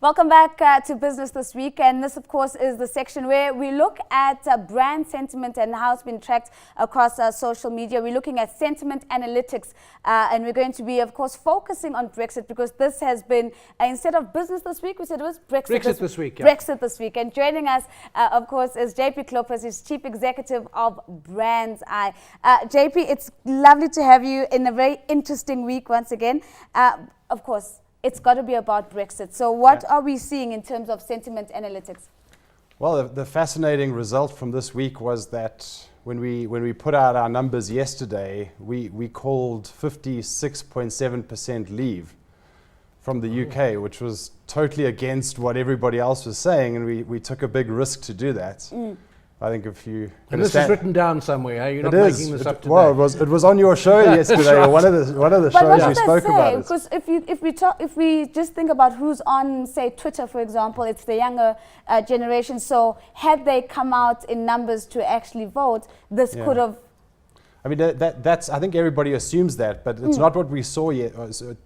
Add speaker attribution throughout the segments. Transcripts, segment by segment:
Speaker 1: Welcome back to Business This Week, and this of course is the section where we look at brand sentiment and how it's been tracked across social media. We're looking at sentiment analytics, and we're going to be of course focusing on Brexit, because this has been, instead of Business This Week, we said it was Brexit this week. Yeah. Brexit This Week. And joining us of course is JP Klopas, who's Chief Executive of Brands Eye. JP, it's lovely to have you in a very interesting week once again. Of course, it's got to be about Brexit. So what are we seeing in terms of sentiment analytics?
Speaker 2: Well, the fascinating result from this week was that when we put out our numbers yesterday, we called 56.7% leave from the UK, which was totally against what everybody else was saying, and we took a big risk to do that. I think if you
Speaker 3: and this is written down somewhere, eh? You're not making this up today.
Speaker 2: Well, it was on your show yesterday, or one of the shows you spoke about it.
Speaker 1: Because if we just think about who's on, say, Twitter, for example, it's the younger generation. So had they come out in numbers to actually vote, this could have.
Speaker 2: I mean, that's. I think everybody assumes that, but it's not what we saw yet.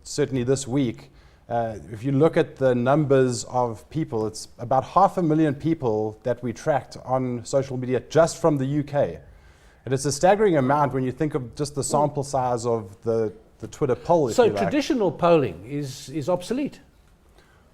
Speaker 2: Certainly this week. If you look at the numbers of people, it's about 500,000 people that we tracked on social media just from the UK. And it's a staggering amount when you think of just the sample size of the Twitter poll.
Speaker 3: So traditional polling is obsolete.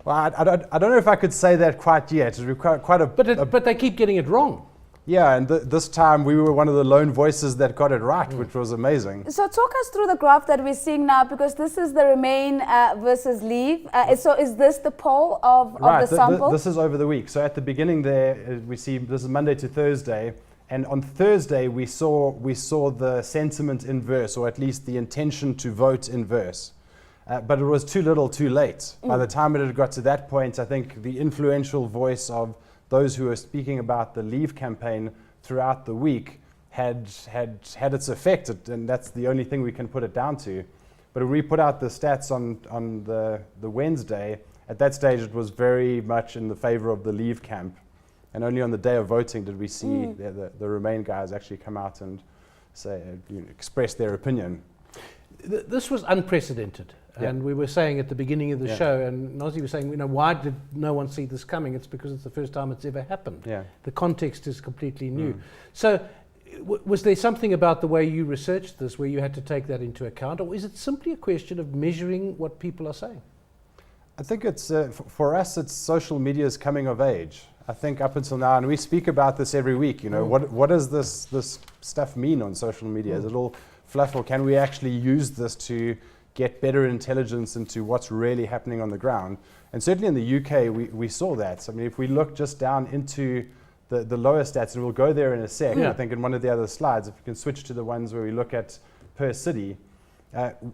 Speaker 2: Well, I don't know if I could say that quite yet. It's quite a
Speaker 3: but they keep getting it wrong.
Speaker 2: Yeah, and this time we were one of the lone voices that got it right, which was amazing.
Speaker 1: So talk us through the graph that we're seeing now, because this is the Remain versus Leave. So is this the poll of the sample?
Speaker 2: This is over the week. So at the beginning there, we see this is Monday to Thursday, and on Thursday we saw the sentiment inverse, or at least the intention to vote inverse. But it was too little, too late. By the time it had got to that point, I think the influential voice of those who are speaking about the Leave campaign throughout the week had its effect, and that's the only thing we can put it down to. But when we put out the stats on the Wednesday, at that stage it was very much in the favor of the Leave camp, and only on the day of voting did we see the Remain guys actually come out and say, express their opinion.
Speaker 3: This was unprecedented. And we were saying at the beginning of the show, and Nazi was saying, why did no one see this coming? It's because it's the first time it's ever happened. The context is completely new. So was there something about the way you researched this where you had to take that into account, or is it simply a question of measuring what people are saying?
Speaker 2: I think it's, for us, it's social media's coming of age. I think up until now, and we speak about this every week, what does this stuff mean on social media? Is it all fluff, or can we actually use this to get better intelligence into what's really happening on the ground? And certainly in the UK, we saw that. I mean, if we look just down into the lower stats, and we'll go there in a sec, I think in one of the other slides, if we can switch to the ones where we look at per city,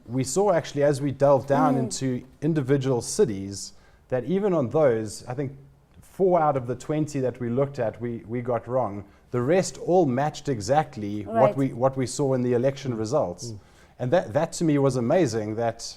Speaker 2: we saw actually as we delved down into individual cities, that even on those, I think 4 out of the 20 that we looked at, we got wrong. The rest all matched exactly what we saw in the election results. And that to me was amazing, that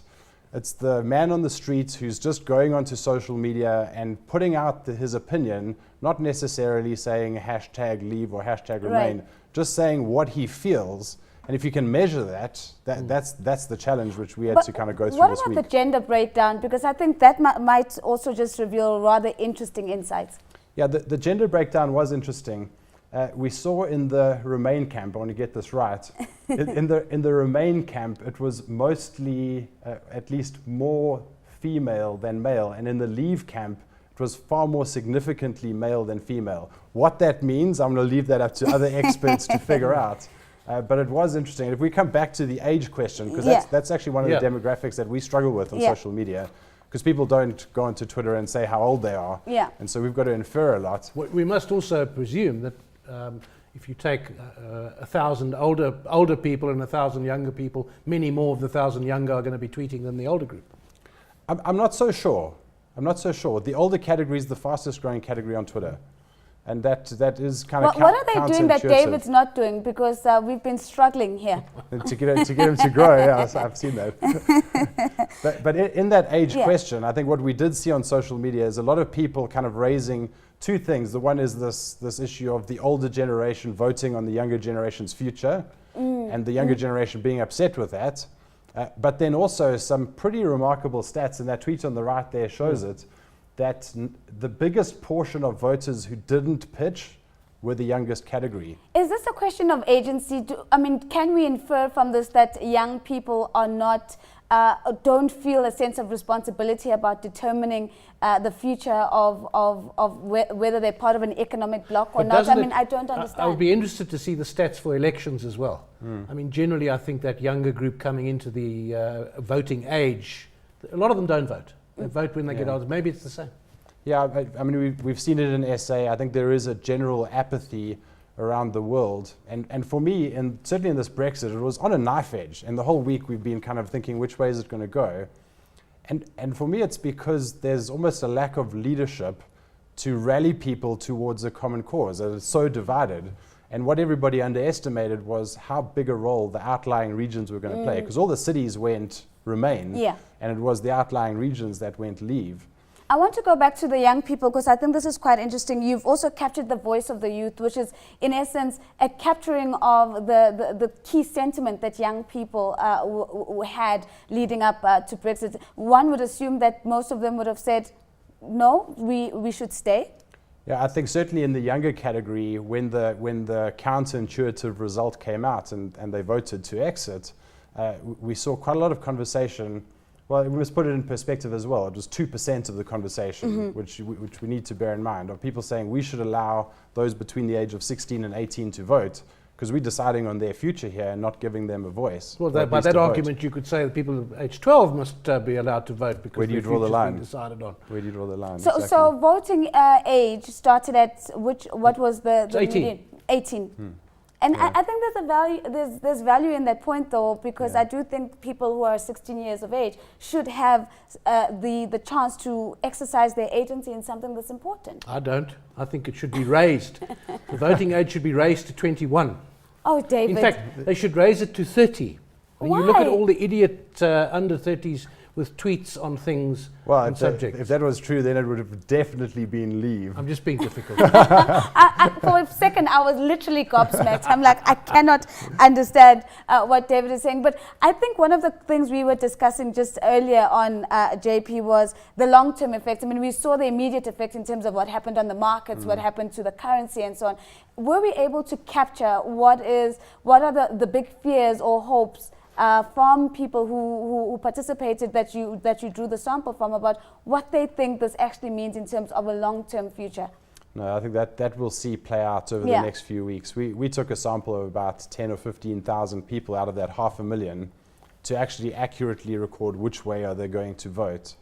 Speaker 2: it's the man on the streets who's just going onto social media and putting out his opinion, not necessarily saying hashtag leave or hashtag remain, just saying what he feels. And if you can measure that's the challenge which we had to kind of go through this week.
Speaker 1: What about the gender breakdown? Because I think that might also just reveal rather interesting insights.
Speaker 2: Yeah, the gender breakdown was interesting. We saw in the Remain camp, I want to get this right, in the Remain camp it was mostly at least more female than male, and in the Leave camp it was far more significantly male than female. What that means, I'm going to leave that up to other experts to figure out. But it was interesting. If we come back to the age question, because that's actually one of the demographics that we struggle with on social media, because people don't go onto Twitter and say how old they are. And so we've got to infer a lot.
Speaker 3: We must also presume that if you take 1,000 older people and 1,000 younger people, many more of the 1,000 younger are going to be tweeting than the older group.
Speaker 2: I'm not so sure. The older category is the fastest growing category on Twitter. And that is kind of
Speaker 1: what are they doing that David's not doing? Because we've been struggling here.
Speaker 2: to get him to grow, I've seen that. but in that age question, I think what we did see on social media is a lot of people kind of raising two things. The one is this issue of the older generation voting on the younger generation's future, and the younger generation being upset with that. But then also some pretty remarkable stats, and that tweet on the right there shows it, that the biggest portion of voters who didn't pitch were the youngest category.
Speaker 1: Is this a question of agency? Can we infer from this that young people are not, don't feel a sense of responsibility about determining the future of whether they're part of an economic bloc or not? I don't understand.
Speaker 3: I would be interested to see the stats for elections as well. Generally, I think that younger group coming into the voting age, a lot of them don't vote. They vote when they get older. Maybe it's the same.
Speaker 2: Yeah, we've seen it in SA. I think there is a general apathy around the world. And for me, and certainly in this Brexit, it was on a knife edge. And the whole week we've been kind of thinking, which way is it going to go? And for me, it's because there's almost a lack of leadership to rally people towards a common cause. It's so divided. And what everybody underestimated was how big a role the outlying regions were going to play. Because all the cities went remain.
Speaker 1: Yeah.
Speaker 2: And it was the outlying regions that went leave.
Speaker 1: I want to go back to the young people because I think this is quite interesting. You've also captured the voice of the youth, which is in essence a capturing of the key sentiment that young people had leading up to Brexit. One would assume that most of them would have said, no, we should stay.
Speaker 2: Yeah, I think certainly in the younger category, when the counterintuitive result came out and they voted to exit, we saw quite a lot of conversation. Well, we must put it in perspective as well. It was 2% of the conversation, which we need to bear in mind, of people saying we should allow those between the age of 16 and 18 to vote because we're deciding on their future here and not giving them a voice.
Speaker 3: Well, by that argument, you could say that people of age 12 must be allowed to vote because
Speaker 2: where do you draw the line?
Speaker 3: Decided on.
Speaker 2: Where do you draw the line?
Speaker 1: So,
Speaker 2: exactly.
Speaker 1: so voting age started at what was the
Speaker 3: 18.
Speaker 1: 18. And I think there's value in that point though, because I do think people who are 16 years of age should have the chance to exercise their agency in something that's important.
Speaker 3: I don't. I think it should be raised. The voting age should be raised to 21.
Speaker 1: Oh, David.
Speaker 3: In fact, they should raise it to 30. When you look at all the idiot under 30s with tweets on things and subjects.
Speaker 2: If that was true, then it would have definitely been leave.
Speaker 3: I'm just being difficult.
Speaker 1: For a second, I was literally gobsmacked. I'm like, I cannot understand what David is saying. But I think one of the things we were discussing just earlier on, JP, was the long-term effects. We saw the immediate effect in terms of what happened on the markets, what happened to the currency and so on. Were we able to capture what are the big fears or hopes from people who participated that you drew the sample from about what they think this actually means in terms of a long-term future?
Speaker 2: No, I think that we'll see play out over the next few weeks. We took a sample of about 10 or 15,000 people out of that 500,000 to actually accurately record which way are they going to vote.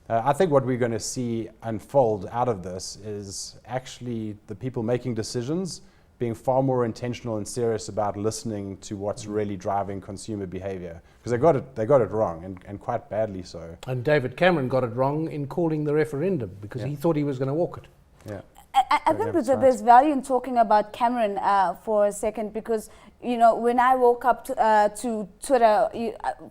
Speaker 2: I think what we're going to see unfold out of this is actually the people making decisions being far more intentional and serious about listening to what's really driving consumer behavior. Because they got it wrong, and quite badly so.
Speaker 3: And David Cameron got it wrong in calling the referendum because he thought he was going to walk it.
Speaker 2: Yeah.
Speaker 1: I think there's value in talking about Cameron for a second because, when I woke up to Twitter,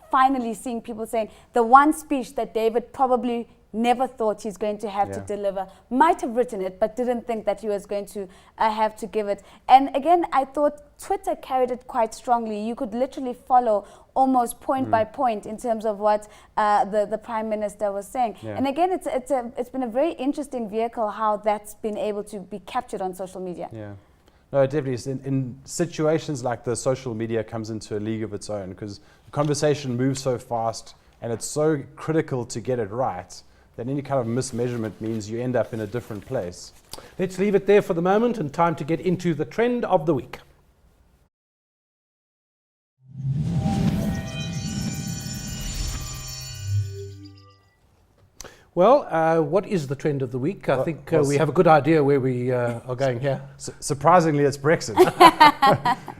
Speaker 1: finally seeing people saying the one speech that David probably never thought he's going to have to deliver, might have written it, but didn't think that he was going to have to give it. And again, I thought Twitter carried it quite strongly. You could literally follow almost point by point in terms of what the Prime Minister was saying. Yeah. And again, it's been a very interesting vehicle how that's been able to be captured on social media.
Speaker 2: Yeah. No, definitely. In situations like this, social media comes into a league of its own because the conversation moves so fast and it's so critical to get it right that any kind of mismeasurement means you end up in a different place.
Speaker 3: Let's leave it there for the moment and time to get into the trend of the week. Well, what is the trend of the week? I think we have a good idea where we are going here.
Speaker 2: Surprisingly, it's Brexit.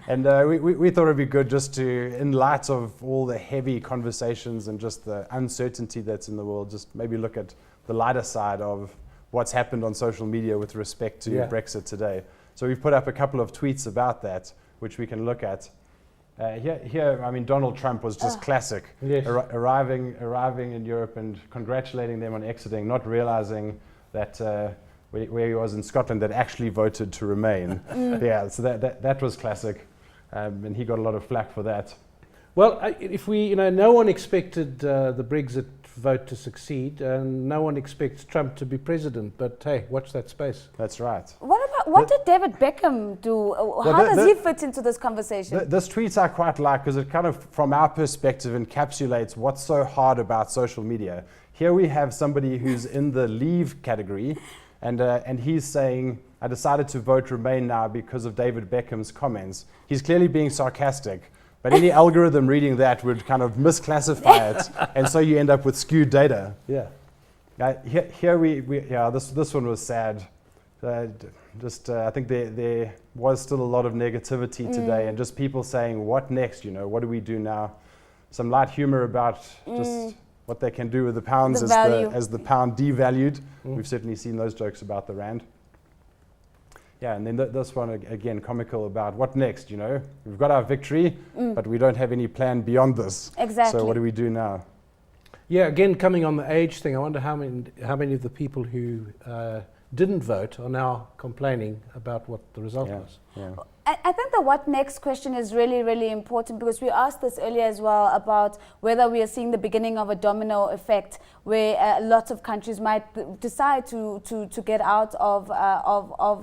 Speaker 2: And we thought it'd be good just to, in light of all the heavy conversations and just the uncertainty that's in the world, just maybe look at the lighter side of what's happened on social media with respect to Brexit today. So we've put up a couple of tweets about that, which we can look at. Here, Donald Trump was just classic.
Speaker 3: Yes.
Speaker 2: Arriving in Europe and congratulating them on exiting, not realizing that where he was in Scotland, that actually voted to remain. Yeah, so that was classic, and he got a lot of flack for that.
Speaker 3: Well, if no one expected the Brexit vote to succeed, and no one expects Trump to be president. But hey, watch that space.
Speaker 2: That's right.
Speaker 1: What did David Beckham do? How does he fit into this conversation?
Speaker 2: This tweet I quite like because it kind of, from our perspective, encapsulates what's so hard about social media. Here we have somebody who's in the leave category, and he's saying, I decided to vote Remain now because of David Beckham's comments. He's clearly being sarcastic, but any algorithm reading that would kind of misclassify it, and so you end up with skewed data.
Speaker 3: Yeah.
Speaker 2: Here this one was sad. I think there was still a lot of negativity today, and just people saying, what next, what do we do now? Some light humor about just what they can do with the pounds as the pound devalued. We've certainly seen those jokes about the rand. Yeah, and then this one again, comical about what next, We've got our victory, but we don't have any plan beyond this.
Speaker 1: Exactly.
Speaker 2: So what do we do now?
Speaker 3: Yeah, again, coming on the age thing, I wonder how many of the people who didn't vote are now complaining about what the result was.
Speaker 2: Yeah.
Speaker 1: I think the what next question is really, really important, because we asked this earlier as well about whether we are seeing the beginning of a domino effect where lots of countries might decide to get out of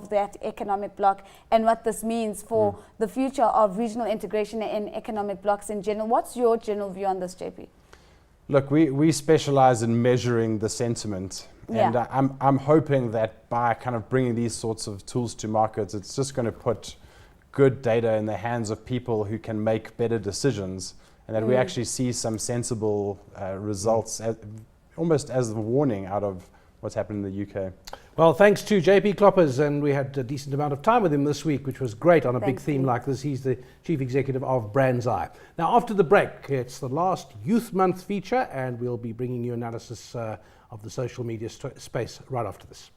Speaker 1: that economic bloc, and what this means for the future of regional integration in economic blocs in general. What's your general view on this, JP?
Speaker 2: Look, we specialize in measuring the sentiment. And I'm hoping that by kind of bringing these sorts of tools to markets, it's just going to put good data in the hands of people who can make better decisions, and that we actually see some sensible results, almost as a warning out of what's happened in the UK.
Speaker 3: Well, thanks to JP Kloppers, and we had a decent amount of time with him this week, which was great on a big theme like this. He's the Chief Executive of Brands Eye. Now, after the break, it's the last Youth Month feature, and we'll be bringing you analysis of the social media space right after this.